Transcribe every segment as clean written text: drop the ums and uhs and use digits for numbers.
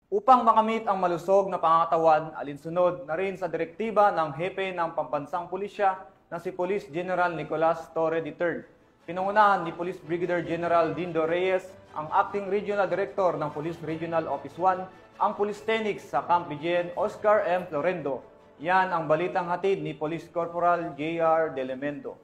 Upang makamit ang malusog na pangangatawan, alinsunod na rin sa direktiba ng Hepe ng Pambansang Pulisya na si Police General Nicolas Torre III. Pinangunahan ni Police Brigadier General Dindo Reyes, ang Acting Regional Director ng Police Regional Office 1, ang Police Tenix sa Camp Bijen, Oscar M. Florendo. Yan ang balitang hatid ni Police Corporal J.R. Delemendo.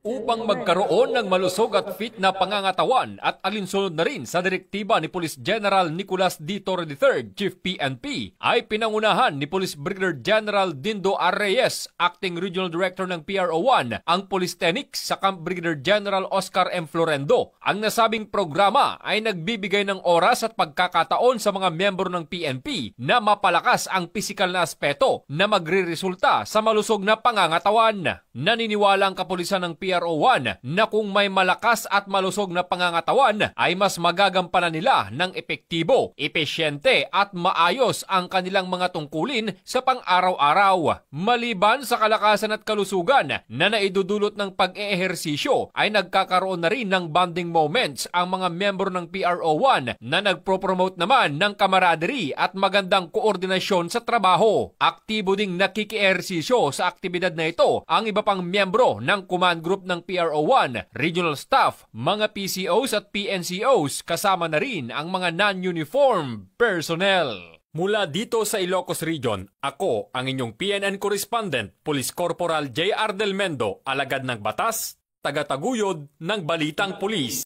Upang magkaroon ng malusog at fit na pangangatawan at alinsunod na rin sa direktiba ni Police General Nicolas D. Torre III, Chief PNP, ay pinangunahan ni Police Brigadier General Dindo R. Reyes, Acting Regional Director ng PRO1, ang Police Tenix sa Camp Brigadier General Oscar M. Florendo. Ang nasabing programa ay nagbibigay ng oras at pagkakataon sa mga miyembro ng PNP na mapalakas ang pisikal na aspeto na magre-resulta sa malusog na pangangatawan. Naniniwala ang kapulisan ng PRO1 na kung may malakas at malusog na pangangatawan ay mas magagampanan nila ng epektibo, epesyente at maayos ang kanilang mga tungkulin sa pang-araw-araw. Maliban sa kalakasan at kalusugan na naidudulot ng pag-eehersisyo ay nagkakaroon na rin ng bonding moments ang mga miyembro ng PRO1 na nagpropromote naman ng camaraderie at magandang koordinasyon sa trabaho. Aktibo ding nakikiehersisyo sa aktibidad na ito ang iba pang miyembro ng command group ng PRO1, regional staff, mga PCOs at PNCOs, kasama na rin ang mga non-uniform personnel. Mula dito sa Ilocos Region, ako ang inyong PNN correspondent, Police Corporal J.R. Delmendo, alagad ng batas, tagataguyod ng Balitang Pulis.